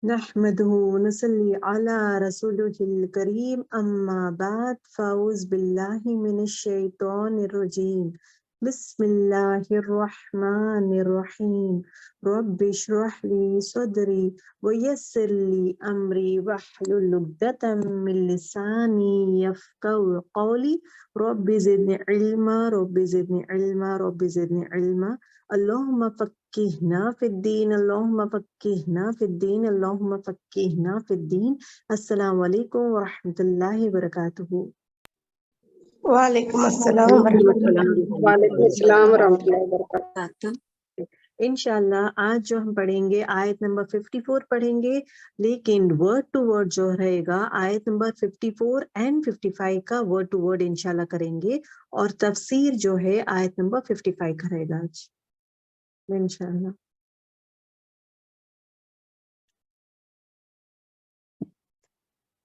نحمده ونصلي على رسوله الكريم أما بعد فأعوذ بالله من الشيطان الرجيم بسم الله الرحمن الرحيم رب اشرح لي صدري ويسر لي أمري واحلل عقدة من لساني يفقهوا قولي رب زدني علما رب زدني علما رب زدني علما اللهم فقهنا في الدين اللهم فقهنا في الدين اللهم فقهنا في الدين السلام علیکم ورحمۃ اللہ وبرکاتہ۔ وعلیکم السلام ورحمۃ اللہ۔ وعلیکم السلام ورحمۃ اللہ وبرکاتہ۔ انشاءاللہ آج جو ہم پڑھیں گے آیت نمبر 54 پڑھیں گے، لیکن ورڈ ٹو ورڈ جو رہے گا آیت نمبر 54 اینڈ 55 کا ورڈ ٹو ورڈ انشاءاللہ کریں گے، اور تفسیر جو ہے آیت نمبر 55 کا رہے گا آج انشاءاللہ۔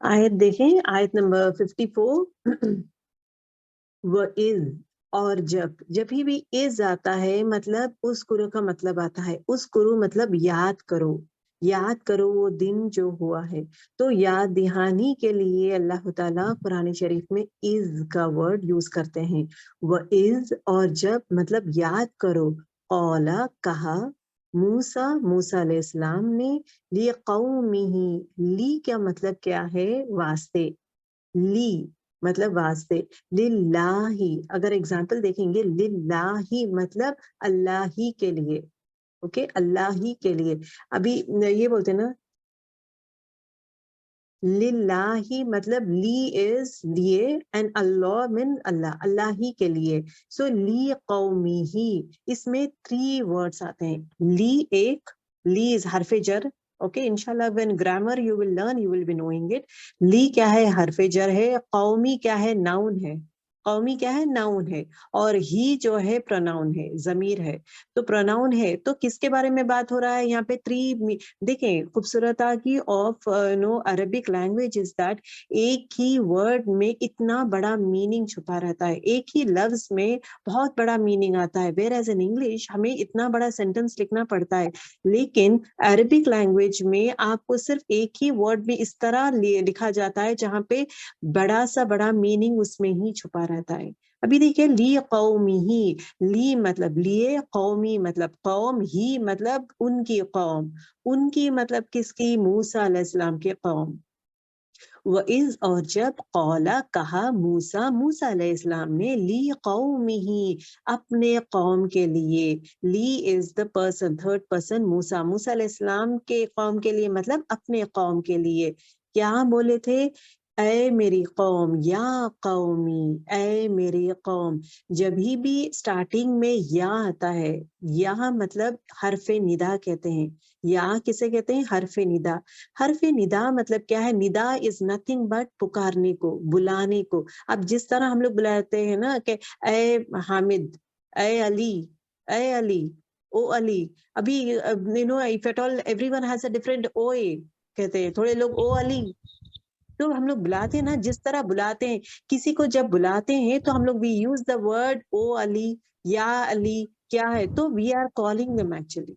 آیت دیکھیں، آیت نمبر 54 وَإِذْ، اور جب ہی بھی از آتا ہے مطلب اس کرو کا مطلب آتا ہے، اس کرو مطلب یاد کرو، یاد کرو وہ دن جو ہوا ہے۔ تو یاد دہانی کے لیے اللہ تعالیٰ قرآن شریف میں از کا ورڈ یوز کرتے ہیں۔ وَإِذْ، اور جب مطلب یاد کرو، قولا کہا، موسیٰ علیہ السلام نے، لی قومہ، لی کا مطلب کیا ہے؟ واسطے، لی مطلب واسطے، للہ، اگر اگزامپل دیکھیں گے للہ مطلب اللہ ہی کے لیے، اوکے، اللہ ہی کے لیے۔ ابھی یہ بولتے نا للہ مطلب لی از لیے، اینڈ اللہ من اللہ، اللہ ہی کے لیے۔ سو لی قومی ہی، اس میں 3 ورڈز آتے ہیں۔ لی ایک، لی از حرف جر، اوکے، انشاءاللہ when grammar you will learn you will be knowing it۔ لی کیا ہے؟ حرف جر ہے۔ قومی کیا ہے؟ ناؤن ہے۔ قومی کیا ہے؟ ناؤن ہے۔ اور ہی جو ہے پروناؤن ہے، ضمیر ہے۔ تو پروناؤن ہے تو کس کے بارے میں بات ہو رہا ہے یہاں پہ؟ 3 دیکھیں خوبصورت کی of Arabic language is that ایک ہی ورڈ میں اتنا بڑا میننگ چھپا رہتا ہے، ایک ہی لفظ میں بہت بڑا میننگ آتا ہے، ویئر ایز ان انگلش ہمیں اتنا بڑا سینٹینس لکھنا پڑتا ہے، لیکن عربک لینگویج میں آپ کو صرف ایک ہی ورڈ میں اس طرح لکھا جاتا ہے جہاں پہ بڑا سا بڑا میننگ اس میں ہی چھپا رہتا ہے۔ ابھی دیکھیں لی قومی ہی، لی مطلب لیے، قومی مطلب قوم، ہی مطلب ان کی قوم، ان کی مطلب کس کی؟ موسیٰ علیہ السلام کے قوم۔ وَإِذْ، اور جب، قولا کہا، موسیٰ علیہ السلام نے، لی قومہ، اپنے قوم کے لیے، لی از دا پرسن، 3rd person، موسیٰ علیہ السلام کے قوم کے لیے مطلب اپنے قوم کے لیے کیا بولے تھے؟ اے میری قوم، یا قومی، اے میری قوم۔ جب ہی بھی سٹارٹنگ میں یا آتا ہے، یا مطلب حرف ندا کہتے ہیں۔ یا کسے کہتے ہیں؟ حرف ندا۔ حرف ندا مطلب کیا ہے؟ ندا از نتھنگ بٹ پکارنے کو، بلانے کو۔ اب جس طرح ہم لوگ بلاتے ہیں نا کہ اے حامد، اے علی، اے علی، او علی، ابھی if at all everyone has a different OA کہتے ہیں، تھوڑے لوگ او علی، تو ہم لوگ بلاتے ہیں نا جس طرح بلاتے ہیں کسی کو، جب بلاتے ہیں تو ہم لوگ we use the word او علی، یا علی، کیا ہے؟ تو we are calling them actually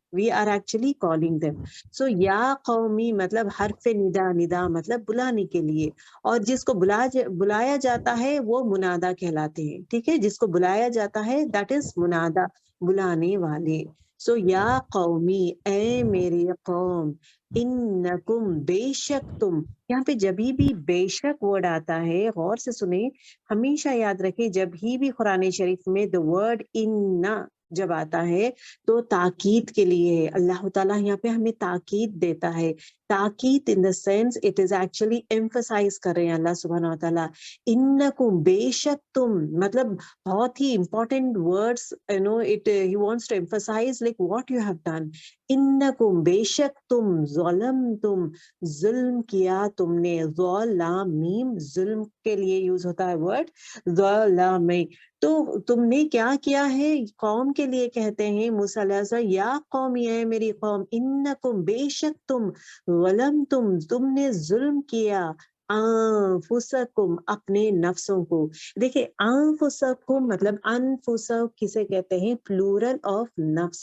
so یا قومی مطلب حرف ندا، ندا مطلب بلانے کے لیے، اور جس کو بلایا جاتا ہے وہ منادا کہلاتے ہیں، ٹھیک ہے، جس کو بلایا جاتا ہے that is منادا، بلانے والے۔ سو یا قومی، اے میری قوم، انکم، بے شک تم، یہاں پہ جبھی بھی بے شک ورڈ آتا ہے غور سے سنیں، ہمیشہ یاد رکھیں جب ہی بھی قرآن شریف میں the word ان جب آتا ہے تو تاکید کے لیے اللہ تعالیٰ یہاں پہ ہمیں تاکید دیتا ہے۔ تاکید in the sense it is actually emphasize کر رہے ہیں اللہ سبحانہ و تعالیٰ، انکم، بے شک تم، مطلب بہت ہی important words he wants to emphasize like what you have done۔ Income, بے شک تم، ظلمتم، ظلم کیا تم نے، ظلم، ظلم کے لیے یوز ہوتا ہے ورڈ ظلم، تو تم نے کیا کیا ہے؟ قوم کے لیے کہتے ہیں موسیٰ علیہ السلام، یا قوم، اے میری قوم، انکم، بے شک تم، ظلمتم، تم نے ظلم کیا، انفسکم، اپنے نفسوں کو۔ دیکھیں انفسکم مطلب انفسک کسے کہتے ہیں؟ پلورل آف نفس،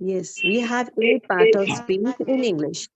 Yes, we have 8 part of speech in English,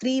3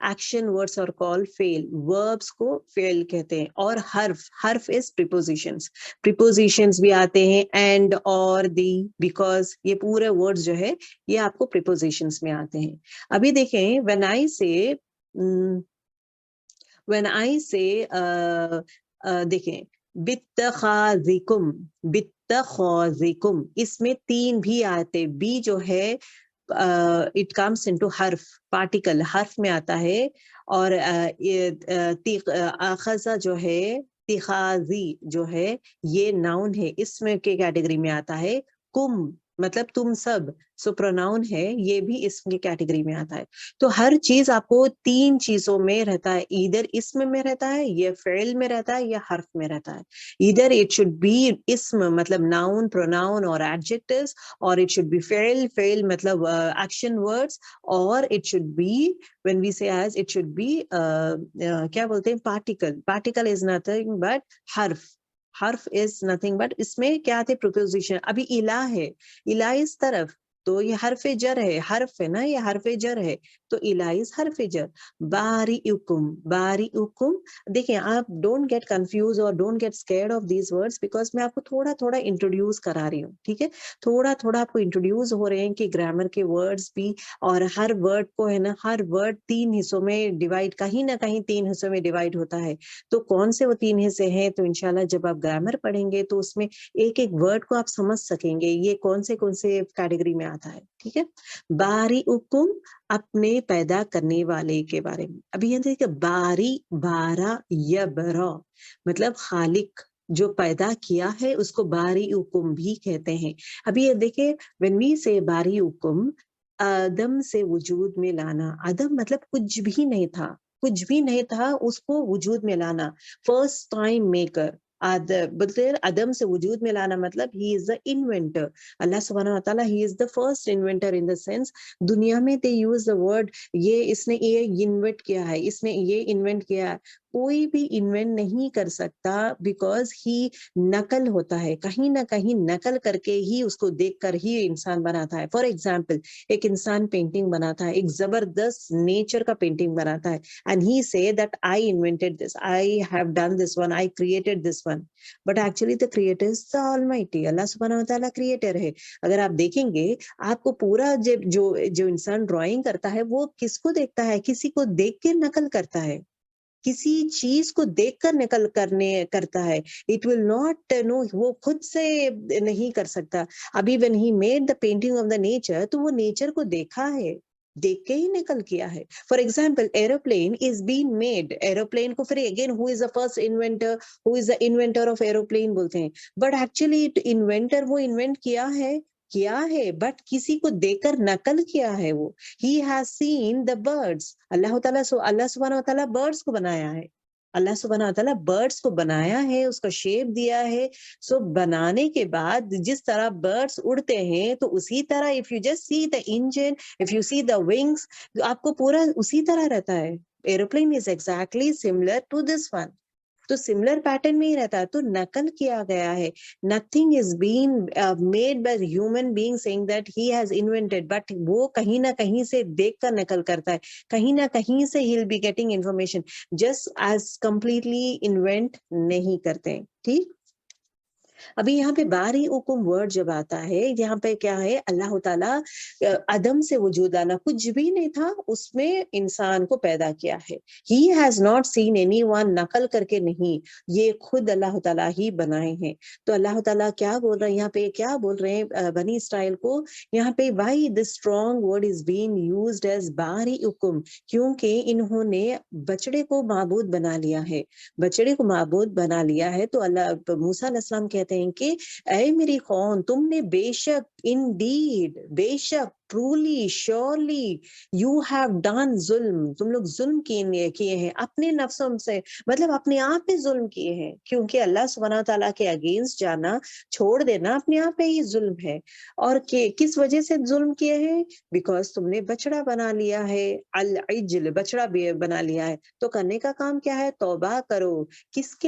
action words اور کال فیل, وربس کو فیل کہتے ہیں. اور حرف از پریپوزیشنز بھی آتے ہیں, اینڈ اور دی, بیکاز, یہ پورے ورڈز جو ہے یہ آپ کو پریپوزیشنز میں آتے ہیں. ابھی دیکھیں when I say دیکھیں بتخاذکم, اس میں 3 بھی آتے. بی جو ہے it comes into حرف, پارٹیکل حرف میں آتا ہے. اور اخذ جو ہے, تخاذی جو ہے یہ ناؤن ہے, اس میں کے کیٹیگری میں آتا ہے. کم مطلب تم سب, سو پروناؤن ہے, یہ بھی اسم کی کیٹیگری میں آتا ہے. تو ہر چیز آپ کو 3 چیزوں میں رہتا ہے, ادھر اسم میں رہتا ہے, یا فعل میں رہتا ہے, یا حرف میں رہتا ہے. ادھر اٹ شوڈ بی اسم مطلب ناؤن, پروناؤن اور ایڈجیکٹوز, اور اٹ شوڈ بی فعل مطلب ایکشن ورڈز, اور it should be when we say as it should be کیا بولتے ہیں, particle is nothing but حرف is nothing but اس میں کیا تھے پروپوزیشن. ابھی الہ ہے, الہ اس طرف, تو یہ حرف جر ہے, حرف ہے نا, یہ حرف جر ہے, تو الہ از حرف جر. باریئکم, دیکھیں آپ ڈونٹ گیٹ کنفیوز اور don't get scared of these words, because میں آپ کو تھوڑا تھوڑا انٹروڈیوس کرا رہی ہوں, ٹھیک ہے, تھوڑا تھوڑا آپ کو انٹروڈیوس ہو رہے ہیں کہ گرامر کے ورڈز بھی, اور ہر ورڈ کو ہے نا, ہر ورڈ 3 حصوں میں ڈیوائڈ, کہیں نہ کہیں 3 حصوں میں ڈیوائڈ ہوتا ہے. تو کون سے وہ 3 حصے ہیں, تو انشاءاللہ جب آپ گرامر پڑھیں گے تو اس میں ایک ایک ورڈ کو آپ سمجھ سکیں گے یہ کون سے کیٹیگری میں آتا ہے, ٹھیک ہے. باریئکم, اپنے پیدا کرنے والے کے بارے میں. ابھی یہ دیکھیں, بارا یبرا مطلب خالق, جو پیدا کیا ہے اس کو باریئکم بھی کہتے ہیں. ابھی یہ دیکھیں when we say باریئکم, آدم سے وجود میں لانا. آدم مطلب کچھ بھی نہیں تھا, اس کو وجود میں لانا, فرسٹ ٹائم میکر. آدم سے وجود میں لانا مطلب he is the inventor. اللہ سبحانہ وتعالی he is the first inventor in the sense, دنیا میں they use the word, یہ اس نے یہ انوینٹ کیا ہے, اس نے یہ انوینٹ کیا ہے. کوئی بھی انوینٹ نہیں کر سکتا, بیکاز ہی نقل ہوتا ہے, کہیں نہ کہیں نقل کر کے ہی اس کو دیکھ کر ہی انسان بناتا ہے. فار ایگزامپل, ایک انسان پینٹنگ بناتا ہے, ایک زبردست نیچر کا پینٹنگ بناتا ہے, and he say that I invented this, I have done this one, I created this one, but actually the creator is the Almighty. اللہ سبحانہ وتعالی کریٹر ہے. اگر آپ دیکھیں گے, آپ کو پورا جو انسان ڈرائنگ کرتا ہے وہ کس کو دیکھتا ہے, کسی کو دیکھ کے نقل کرتا ہے, کسی چیز کو دیکھ کر نقل کرتا ہے. اٹ ول ناٹ نو, وہ خود سے نہیں کر سکتا. ابھی when he made the painting of the nature, تو وہ نیچر کو دیکھا ہے, دیکھ کے ہی نقل کیا ہے. For example, aeroplane is been made, aeroplane کو پھر again who is the first inventor, who is the inventor of aeroplane بولتے ہیں, بٹ ایکچولی انوینٹر وہ انوینٹ کیا ہے, بٹ کسی کو دیکھ کر نقل کیا ہے. وہ he has seen the birds, اللہ سبحانہ وتعالی برڈس کو بنایا ہے, اللہ سبحانہ وتعالی برڈس کو بنایا ہے, اس کا شیپ دیا ہے. سو بنانے کے بعد جس طرح برڈس اڑتے ہیں, تو اسی طرح if you just see the engine, if you see the wings, آپ کو پورا اسی طرح رہتا ہے. Aeroplane is exactly similar to this one. تو سملر پیٹرن میں ہی رہتا ہے, تو نقل کیا گیا ہے. nothing is being made by human being saying that he has invented, but وہ کہیں نہ کہیں سے دیکھ کر نقل کرتا ہے, کہیں نہ کہیں سے he'll be getting information, just as completely invent نہیں کرتے, ٹھیک. ابھی یہاں پہ باریئکم ورڈ جب آتا ہے, یہاں پہ کیا ہے, اللہ تعالیٰ عدم سے وجود آنا, کچھ بھی نہیں تھا, اس میں انسان کو پیدا کیا ہے. He has not seen anyone, نقل کر کے نہیں, یہ خود اللہ تعالیٰ ہی بنائے ہیں. تو اللہ تعالیٰ کیا بول رہے ہیں یہاں پہ, کیا بول رہے ہیں بنی اسرائیل کو یہاں پہ, why this strong word is being used as باریئکم, کیونکہ انہوں نے بچڑے کو معبود بنا لیا ہے, تو اللہ موسیٰ علیہ السلام کہتے ہیں کہ اے میری قوم, تم نے بے شک, انڈیڈ, بے شک, truly, surely, you have done ظلم, تم لوگ ظلم کیے ہیں اپنے نفسوں سے, مطلب اپنے آپ پہ ظلم کیے ہیں, کیونکہ اللہ سبحانہ تعالیٰ کے اگینسٹ جانا, چھوڑ دینا, اپنے آپ پہ ہی ظلم ہے. اور کس وجہ سے ظلم کیے ہیں, بیکاز تم نے بچڑا بنا لیا ہے, العجل, بچڑا بنا لیا ہے. تو کرنے کا کام کیا ہے, توبہ کرو. کس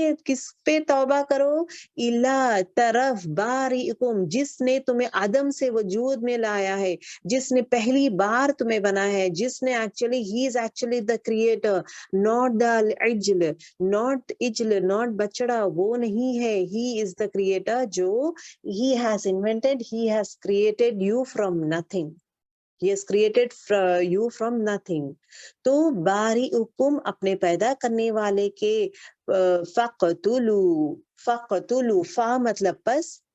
پہ توبہ کرو, الہ طرف باریئکم, جس نے تمہیں عدم سے وجود میں لایا ہے, جس نے پہلی بار تمہیں بنا ہے, جس نے actually, he is actually the creator, not the عجل, ناٹ عجل, ناٹ بچڑا, وہ نہیں ہے, ہی از دا کریٹر جو he has invented, he has created you from nothing. He has created you from nothing. تو باریئکم اپنے پیدا کرنے والے کے, فقتلوا, فقتلوا, فا مطلب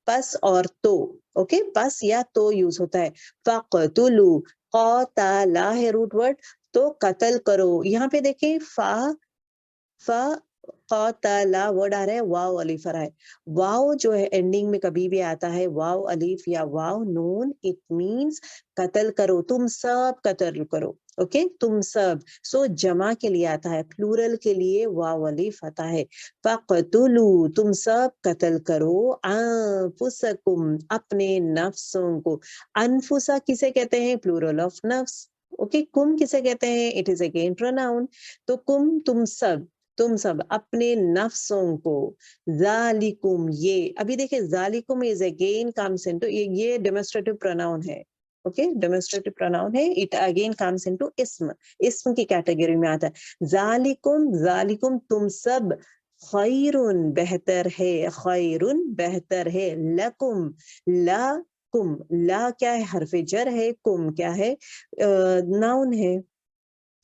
پس اور تو, اوکے, پس یا تو یوز ہوتا ہے. فقتلوا, قاتلا ہے روٹ ورڈ, تو قتل کرو. یہاں پہ دیکھیں فا قاتلا ورڈ آ رہا ہے, واو الف آ رہا ہے. واو جو ہے اینڈنگ میں کبھی بھی آتا ہے, واو الف یا واو نون, اٹ مینس قتل کرو, تم سب قتل کرو, اوکے, تم سب. سو جمع کے لیے آتا ہے, پلورل کے لیے واو الف آتا ہے. فقتلوا, تم سب قتل کرو, انفسکم, اپنے نفسوں کو. انفسا کسے کہتے ہیں؟ پلورل آف نفس, اوکے. کم کسے کہتے ہیں؟ It is again pronoun. تو کم تم سب اپنے نفسوں کو. ذالکم, یہ ابھی دیکھیں ذالکم از اگین کمز انٹو, یہ ڈیمونسٹریٹو پروناؤن ہے, اوکے, ڈیمونسٹریٹو پروناؤن ہے. اٹ اگین کمز انٹو اسم کی کیٹیگری میں آتا ہے. ذالکم تم سب, خیرن بہتر ہے, خیرن بہتر ہے, لکم, لا کیا ہے؟ حرف جر ہے. کم کیا ہے؟ ناؤن ہے.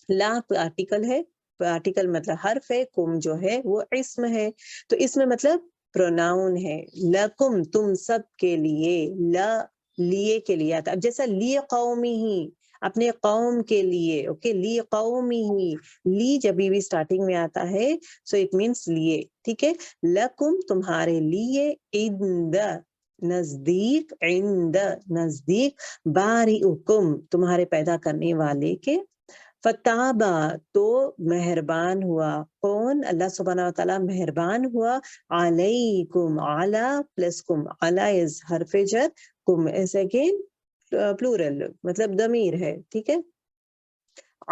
لا آرٹیکل ہے, آرٹیکل مطلب حرف ہے, کم جو ہے وہ اسم ہے. تو اسم مطلب پروناؤن ہے. لکم تم سب کے لیے, لیے کے لیے آتا. اب جیسا لی قومی ہی, اپنے قوم کے لیے, اوکے, لی قومی ہی, لی جب بھی اسٹارٹنگ میں آتا ہے سو اٹ مینس لیے, ٹھیک ہے. لکم تمہارے لیے, عند نزدیک, عند نزدیک, باریئکم تمہارے پیدا کرنے والے کے. فتابا تو مہربان ہوا, کون؟ اللہ سبحانہ وتعالی مہربان ہوا. علیکم, علی پلس کم, علی از حرف جر, کم از اگین پلورل مطلب ضمیر ہے, ٹھیک ہے.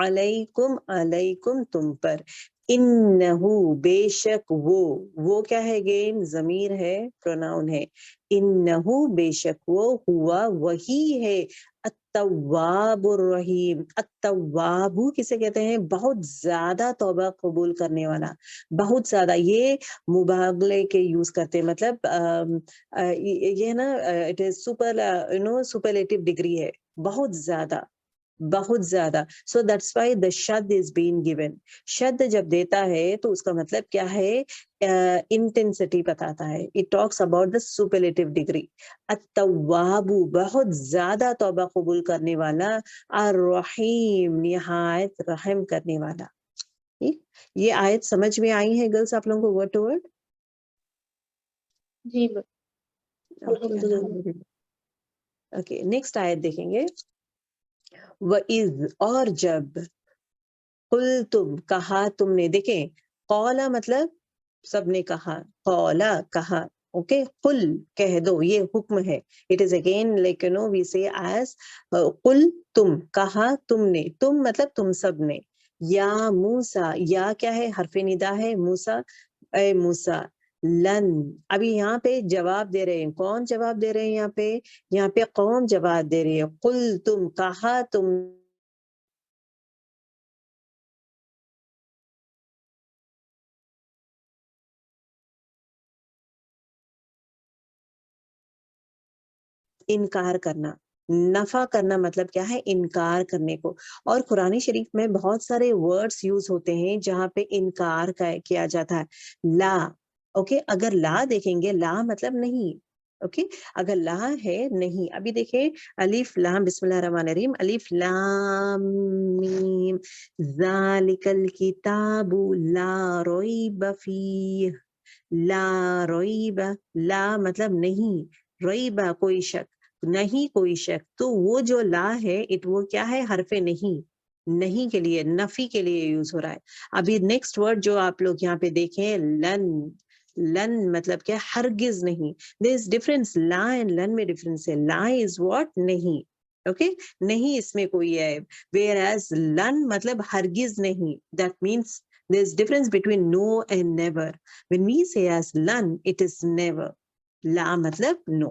علیکم تم پر. انہو بے شک, وہ کیا ہے؟ گین ضمیر ہے, پروناؤن ہے. انہو بے شک وہ, ہوا وہی ہے, التواب الرحیم. التواب کسے کہتے ہیں؟ بہت زیادہ توبہ قبول کرنے والا, بہت زیادہ. یہ مبالغے کے یوز کرتے ہیں, مطلب یہ نا اٹ از سپرلیٹو ڈگری ہے, بہت زیادہ, بہت زیادہ. سو دیٹس وائی دا شد از بین گیون. شد جب دیتا ہے تو اس کا مطلب کیا ہے؟ انٹینسٹی بتاتا ہے. It talks about the superlative degree. التواب بہت زیادہ توبہ قبول کرنے والا, الرحیم نہایت رحم کرنے والا. یہ آیت سمجھ میں آئی ہے گرلس آپ لوگوں کو ورڈ ٹو ورڈ؟ جی اوکے, نیکسٹ آیت دیکھیں گے. وَإِذْ, اور جب, قُلْتُمْ کہا تم نے. دیکھیں قولا مطلب سب نے کہا, قولا کہا, اوکے. قل کہہ دو, یہ حکم ہے. It is again like we say as قل تم, کہا تم نے, تم مطلب تم سب نے. یا موسیٰ, یا کیا ہے؟ حرف ندا ہے. موسیٰ, اے موسیٰ. لن, ابھی یہاں پہ جواب دے رہے ہیں. کون جواب دے رہے ہیں یہاں پہ؟ یہاں پہ قوم جواب دے رہی ہے. قل تم کہا تم انکار کرنا, نفع کرنا مطلب کیا ہے؟ انکار کرنے کو. اور قرآن شریف میں بہت سارے ورڈز یوز ہوتے ہیں جہاں پہ انکار کیا جاتا ہے. لا, اوکے, اگر لا دیکھیں گے, لا مطلب نہیں, اوکے, اگر لا ہے نہیں. ابھی دیکھیں الف لام, بسم اللہ الرحمن الرحیم, الف لام میم, ذالک الکتاب لا ریب فیہ, لا ریب, لا مطلب نہیں, ریبا کوئی شک, نہیں کوئی شک. تو وہ جو لا ہے وہ کیا ہے؟ حرف نہیں, نہیں کے لیے, نفی کے لیے یوز ہو رہا ہے. ابھی نیکسٹ ورڈ جو آپ لوگ یہاں پہ دیکھیں, لن, لن مطلب کیا؟ ہرگز نہیں. there is difference, law and لن میں ڈفرینس ہے. لا از واٹ؟ نہیں, اوکے, نہیں اس میں کوئی ہے. whereas لن مطلب ہرگز نہیں. that means there is difference between no and never. when we say as لن, it is never. لا مطلب no.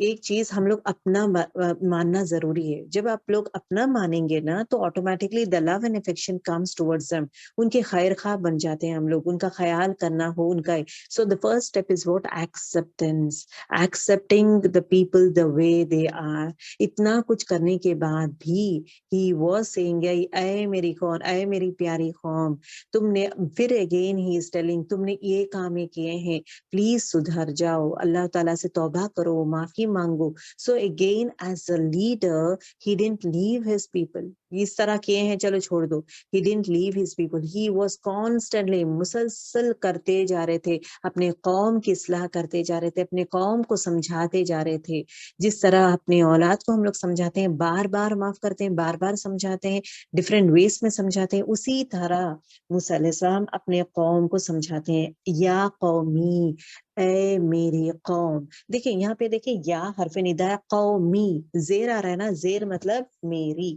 ایک چیز ہم لوگ اپنا ماننا ضروری ہے. جب آپ لوگ اپنا مانیں گے نا تو automatically the love and affection comes towards them. ان کے خیر خواہ بن جاتے ہیں ہم لوگ, ان کا خیال کرنا ہو ان کا. So the first step is what? Acceptance. Accepting the people the way they are. اتنا کچھ کرنے کے بعد بھی he was saying اے میری قوم, اے میری پیاری قوم, تم نے پھر again he is telling تم نے یہ کام کیے ہیں, پلیز سدھر جاؤ, اللہ تعالیٰ سے توبہ کرو, معافی مانگو. So again as a leader he didn't leave his people. اس طرح کیے ہیں چلو چھوڑ دو. He didn't leave his people. He was constantly مسلسل کرتے جا رہے تھے, اپنے قوم کی اصلاح کرتے جا رہے تھے, اپنے قوم کو سمجھاتے جا رہے تھے. جس طرح اپنی اولاد کو ہم لوگ سمجھاتے ہیں, بار بار معاف کرتے ہیں, بار بار سمجھاتے ہیں, ڈفرینٹ ویز میں سمجھاتے ہیں, اسی طرح موسیٰ علیہ السلام اپنے قوم کو سمجھاتے ہیں. یا قومی, اے میری قوم. دیکھیں یہاں پہ دیکھیں یا حرف ندا, قومی زیر آ رہا ہے نا, زیر مطلب میری,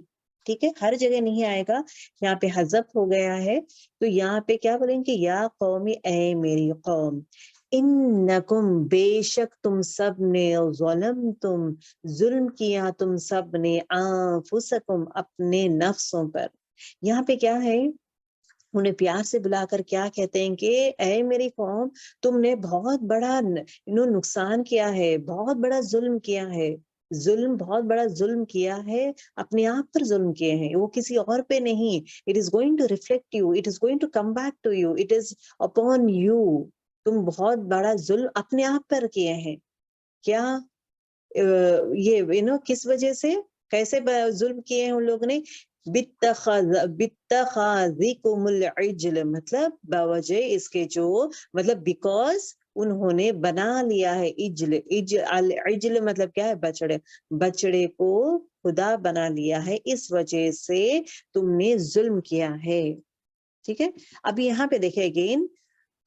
ٹھیک ہے, ہر جگہ نہیں آئے گا, یہاں پہ حذف ہو گیا ہے. تو یہاں پہ کیا بولیں گے, یا قومی, اے میری قوم. انکم, بے شک تم سب نے, ظلمتم, ظلم کیا تم سب نے, انفسکم, اپنے نفسوں پر. یہاں پہ کیا ہے, انہیں پیار سے بلا کر کیا کہتے ہیں کہ اے میری قوم, تم نے بہت بڑا نقصان کیا ہے, بہت بڑا ظلم کیا ہے. ظلم, بہت بڑا ظلم کیا ہے, اپنے آپ پر ظلم کیے ہیں, وہ کسی اور پہ نہیں. It is going to reflect you, it is going to come back to you, it is upon you. تم بہت بڑا ظلم اپنے آپ پر کیے ہیں. کیا یہ کس وجہ سے, کیسے ظلم کیے ہیں ان لوگوں نے, بِاتَّخَاذِكُمُ الْعِجْلَ, مطلب بوجہ اس کے جو, مطلب بیکاز انہوں نے بنا لیا ہے عجل. العجل مطلب کیا ہے, بچڑے, بچڑے کو خدا بنا لیا ہے, اس وجہ سے تم نے ظلم کیا ہے. ٹھیک ہے, اب یہاں پہ دیکھیں اگین,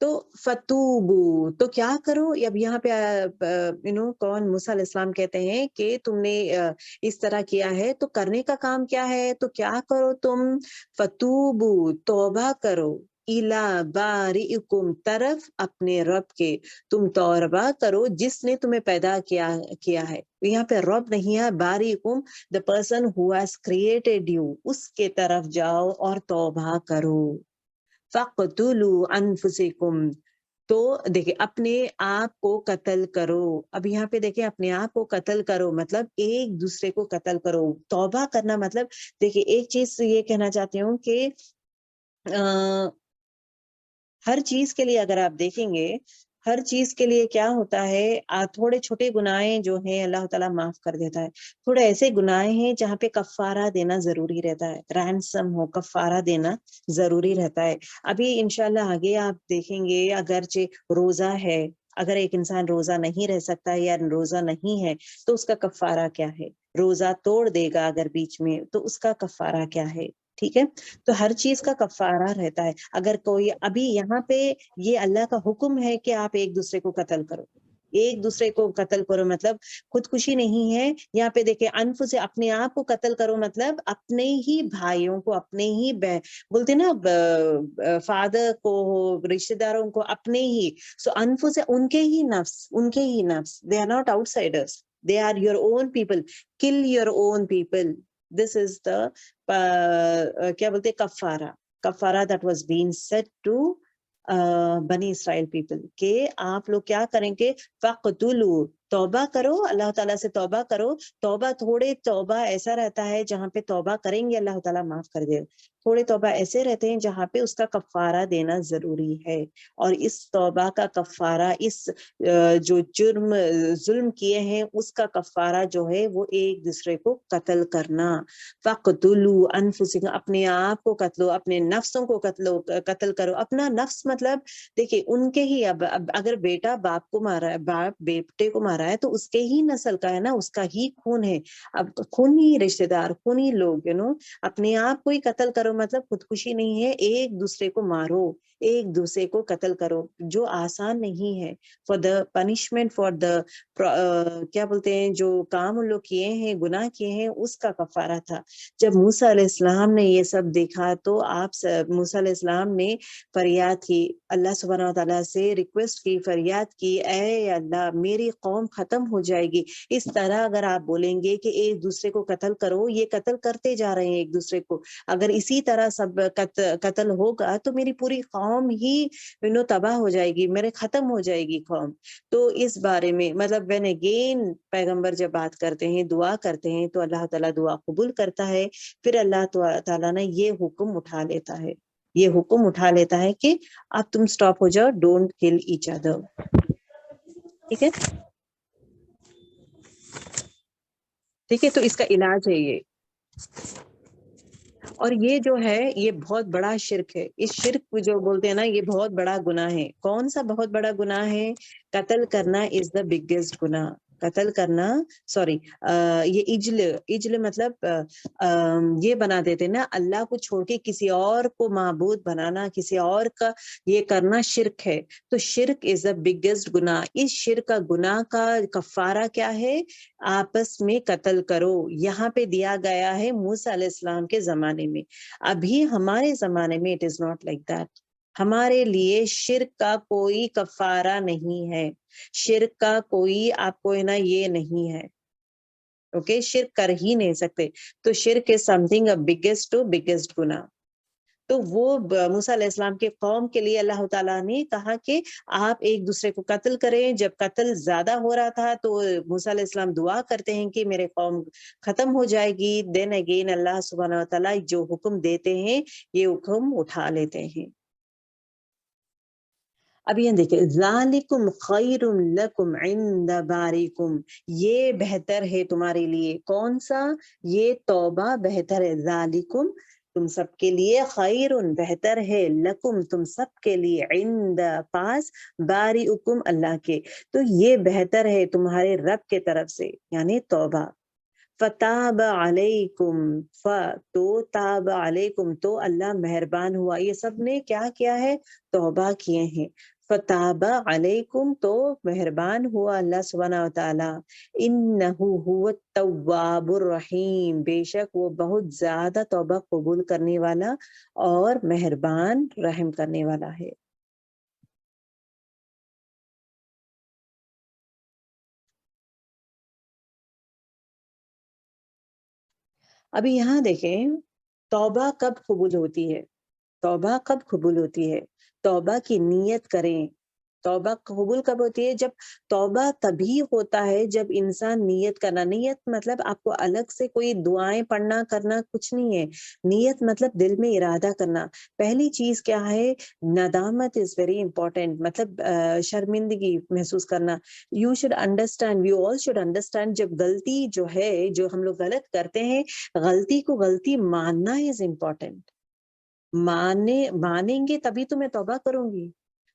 تو فتوبو, تو کیا کرو. اب یہاں پہ کون, موسیٰ علیہ السلام کہتے ہیں کہ تم نے اس طرح کیا ہے, تو کرنے کا کام کیا ہے, تو کیا کرو تم, فتوبو, توبہ کرو, الی بارئکم, طرف اپنے رب کے, تم توبہ کرو جس نے تمہیں پیدا کیا ہے. یہاں پہ رب نہیں ہے, بارئکم, the person who has created you, اس کے طرف جاؤ اور توبہ کرو. فَقْتُلُوا أَنفُسِكُمْ, تو دیکھیں اپنے آپ کو قتل کرو. اب یہاں پہ دیکھیں اپنے آپ کو قتل کرو مطلب ایک دوسرے کو قتل کرو. توبہ کرنا مطلب, دیکھیں ایک چیز یہ کہنا چاہتی ہوں کہ ہر چیز کے لیے اگر آپ دیکھیں گے, ہر چیز کے لیے کیا ہوتا ہے, تھوڑے چھوٹے گناہیں جو ہیں اللہ تعالیٰ معاف کر دیتا ہے. تھوڑے ایسے گناہیں ہیں جہاں پہ کفارہ دینا ضروری رہتا ہے, رینسم ہو, کفارہ دینا ضروری رہتا ہے. ابھی انشاءاللہ آگے آپ دیکھیں گے, اگرچہ روزہ ہے, اگر ایک انسان روزہ نہیں رہ سکتا یا روزہ نہیں ہے تو اس کا کفارہ کیا ہے, روزہ توڑ دے گا اگر بیچ میں, تو اس کا کفارہ کیا ہے. ٹھیک ہے, تو ہر چیز کا کفارہ رہتا ہے. اگر کوئی, ابھی یہاں پہ یہ اللہ کا حکم ہے کہ آپ ایک دوسرے کو قتل کرو, ایک دوسرے کو قتل کرو مطلب خودکشی نہیں ہے. یہاں پہ دیکھیں انف سے, اپنے آپ کو قتل کرو مطلب اپنے ہی بھائیوں کو, اپنے ہی بولتے نا فادر کو, رشتہ داروں کو, اپنے ہی. سو انف سے ان کے ہی نفس, ان کے ہی نفس, they are not outsiders, they are your own people. Kill your own people. This is the کیا بولتے کفارہ, کفارہ that was being said to بنی اسرائیل پیپل, کہ آپ لوگ کیا کریں گے, فَقْتُلُوا, توبہ کرو, اللہ تعالیٰ سے توبہ کرو. توبہ, تھوڑے توبہ ایسا رہتا ہے جہاں پہ توبہ کریں گے اللہ تعالیٰ معاف کر دے. تھوڑے توبہ ایسے رہتے ہیں جہاں پہ اس کا کفارہ دینا ضروری ہے. اور اس توبہ کا کفارہ, اس جو جرم ظلم کیے ہیں اس کا کفارہ جو ہے وہ ایک دوسرے کو قتل کرنا. فَقْتُلُوا أَنفُسِكُمْ, اپنے آپ کو قتلو, اپنے نفسوں کو قتل کرو. اپنا نفس مطلب دیکھیں ان کے ہی, اب اگر بیٹا باپ کو مارا ہے, باپ بیٹے کو مارا ہے, تو اس کے ہی نسل کا ہے نا, اس کا ہی خون ہے. اب خونی رشتہ دار, خونی لوگ, اپنے آپ کو ہی قتل کرو مطلب خودکشی نہیں ہے, ایک دوسرے کو مارو, ایک دوسرے کو قتل کرو، جو آسان نہیں ہے. For the punishment, for the کیا بولتے ہیں، جو کام ان لوگ کیے ہیں، گناہ کیے ہیں، اس کا کفارہ تھا. جب موسیٰ علیہ السلام نے یہ سب دیکھا تو موسیٰ علیہ السلام نے فریاد کی، اللہ سبحانہ وتعالیٰ سے ریکویسٹ کی، فریاد کی، اے اللہ میری قوم ختم ہو جائے گی. اس طرح اگر آپ بولیں گے کہ ایک دوسرے کو قتل کرو، یہ قتل کرتے جا رہے ہیں ایک دوسرے کو، اگر اسی طرح سب قتل ہوگا تو میری پوری قوم ہی تباہ ہو جائے گی، میرے ختم ہو جائے گی قوم. تو اس بارے میں مطلب when again پیغمبر جب بات کرتے ہیں، دعا کرتے ہیں، تو اللہ تعالیٰ دعا قبول کرتا ہے. پھر اللہ تعالیٰ نے یہ حکم اٹھا لیتا ہے، یہ حکم اٹھا لیتا ہے کہ اب تم سٹاپ ہو جاؤ، ڈونٹ کل ایچ ادر. ٹھیک ہے، ٹھیک ہے. تو اس کا علاج ہے یہ. اور یہ جو ہے یہ بہت بڑا شرک ہے. اس شرک کو جو بولتے ہیں نا، یہ بہت بڑا گناہ ہے. کون سا بہت بڑا گناہ ہے؟ قتل کرنا از دا بگیسٹ گناہ. قتل کرنا، سوری، یہ اجل مطلب یہ بنا دیتے نا اللہ کو چھوڑ کے کسی اور کو معبود بنانا، کسی اور کا یہ کرنا شرک ہے. تو شرک از دا بگیسٹ گناہ. اس شرک کا گناہ کا کفارہ کیا ہے؟ آپس میں قتل کرو. یہاں پہ دیا گیا ہے موسیٰ علیہ السلام کے زمانے میں. ابھی ہمارے زمانے میں it is not like that. ہمارے لیے شرک کا کوئی کفارہ نہیں ہے، شرک کا کوئی آپ کو نا یہ نہیں ہے. اوکے، شرک کر ہی نہیں سکتے. تو شرک is something biggest to biggest گناہ. تو وہ موسیٰ علیہ السلام کے قوم کے لیے اللہ تعالیٰ نے کہا کہ آپ ایک دوسرے کو قتل کریں. جب قتل زیادہ ہو رہا تھا تو موسیٰ علیہ السلام دعا کرتے ہیں کہ میرے قوم ختم ہو جائے گی. دین اگین اللہ سبحانہ وتعالیٰ جو حکم دیتے ہیں یہ حکم اٹھا لیتے ہیں. اب یہ دیکھیں، ذالکم خیر لکم عند باریکم، یہ بہتر ہے تمہارے لیے. کون سا؟ یہ توبہ بہتر ہے. ذالکم تم سب کے لیے، خیر بہتر ہے، لکم تم سب کے لیے، عند پاس، باریکم اللہ کے. تو یہ بہتر ہے تمہارے رب کے طرف سے، یعنی توبہ. فتاب علیکم، تو تاب علیکم تو اللہ مہربان ہوا. یہ سب نے کیا کیا ہے؟ توبہ کیے ہیں. فتاب علیکم تو مہربان ہوا اللہ سبحانہ وتعالی. انہ هو التواب الرحیم، بے شک وہ بہت زیادہ توبہ قبول کرنے والا اور مہربان رحم کرنے والا ہے. ابھی یہاں دیکھیں، توبہ کب قبول ہوتی ہے؟ توبہ کب قبول ہوتی ہے؟ توبہ کی نیت کریں. توبہ قبول کب ہوتی ہے؟ جب توبہ تبھی ہوتا ہے جب انسان نیت کرنا. نیت مطلب آپ کو الگ سے کوئی دعائیں پڑھنا کرنا کچھ نہیں ہے. نیت مطلب دل میں ارادہ کرنا. پہلی چیز کیا ہے؟ ندامت از ویری امپورٹینٹ. مطلب شرمندگی محسوس کرنا. You should understand, we all should understand, جب غلطی جو ہے، جو ہم لوگ غلط کرتے ہیں، غلطی کو غلطی ماننا از امپورٹینٹ. مانیں گے تبھی تو میں توبہ کروں گی.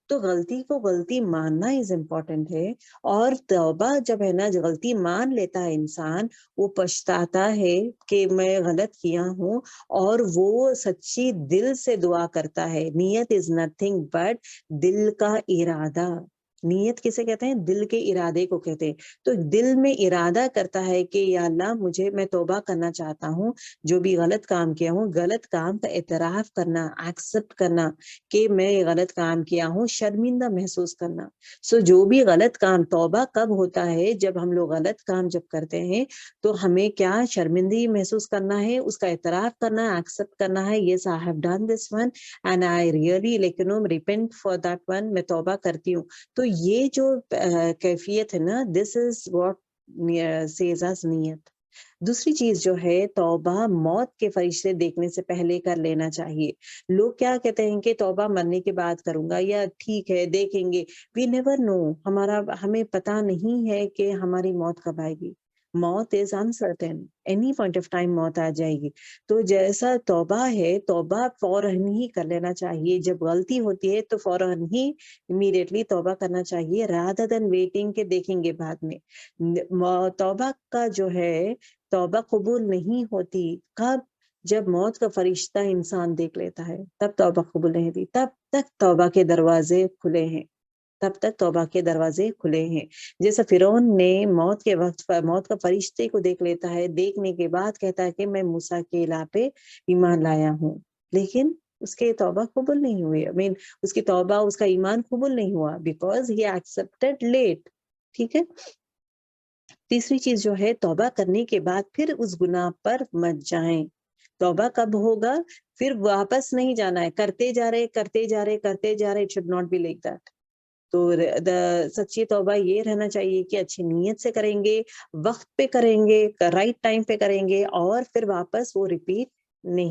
تو غلطی کو غلطی ماننا از امپورٹنٹ ہے. اور توبہ جب ہے نا، غلطی مان لیتا ہے انسان، وہ پچھتاتا ہے کہ میں غلط کیا ہوں، اور وہ سچی دل سے دعا کرتا ہے. نیت از نتھنگ بٹ دل کا ارادہ. نیت کسے کہتے ہیں؟ دل کے ارادے کو کہتے ہیں. تو دل میں ارادہ کرتا ہے کہ یا اللہ میں توبہ کرنا چاہتا ہوں، جو بھی غلط کام کیا ہوں، غلط کام کا اعتراف کرنا، ایکسپٹ کرنا کہ میں غلط کام کیا ہوں، شرمندہ محسوس کرنا. جو بھی غلط کام، توبہ کب ہوتا ہے؟ جب ہم لوگ غلط کام جب کرتے ہیں تو ہمیں کیا شرمندگی محسوس کرنا ہے، اس کا اعتراف کرنا ہے، ایکسپٹ کرنا ہے. Yes I have done this one and I really repent for that one, میں توبہ کرتی ہوں. تو یہ جو کیفیت ہے نا، دس از واٹ سیز اس نیت. دوسری چیز جو ہے، توبہ موت کے فرشتے دیکھنے سے پہلے کر لینا چاہیے. لوگ کیا کہتے ہیں کہ توبہ مرنے کے بعد کروں گا، یا ٹھیک ہے دیکھیں گے. وی نیور نو، ہمیں پتہ نہیں ہے کہ ہماری موت کب آئے گی. موت is uncertain, any point of time موت آ جائے گی. تو جیسا توبہ ہے، توبہ فوراً ہی کر لینا چاہیے. جب غلطی ہوتی ہے تو فوراً ہی امیڈیٹلی توبہ کرنا چاہیے، rather than waiting کہ دیکھیں گے بعد میں. توبہ کا جو ہے، توبہ قبول نہیں ہوتی کب؟ جب موت کا فرشتہ انسان دیکھ لیتا ہے تب توبہ قبول نہیں دی، تب تک توبہ کے دروازے کھلے ہیں، تب تک توبہ کے دروازے کھلے ہیں۔ جیسا فرعون نے موت کے وقت موت کا فرشتے کو دیکھ لیتا ہے، دیکھنے کے بعد کہتا ہے کہ میں موسیٰ کے الہ پہ ایمان لایا ہوں، لیکن اس کے توبہ قبول نہیں ہوئی، اس کی توبہ، اس کا ایمان قبول نہیں ہوا، بیکاز ہی ایکسپٹڈ لیٹ۔ ٹھیک ہے، تیسری چیز جو ہے، توبہ کرنے کے بعد پھر اس گناہ پر مت جائیں۔ توبہ کب ہوگا؟ پھر واپس نہیں جانا ہے، کرتے جا رہے کرتے جا رہے کرتے جا رہے، it should not be like that. تو سچی توبہ یہ رہنا چاہیے کہ اچھی نیت سے کریں گے، وقت پہ کریں گے، رائٹ ٹائم پہ کریں گے، اور پھر واپس وہ ریپیٹ نہیں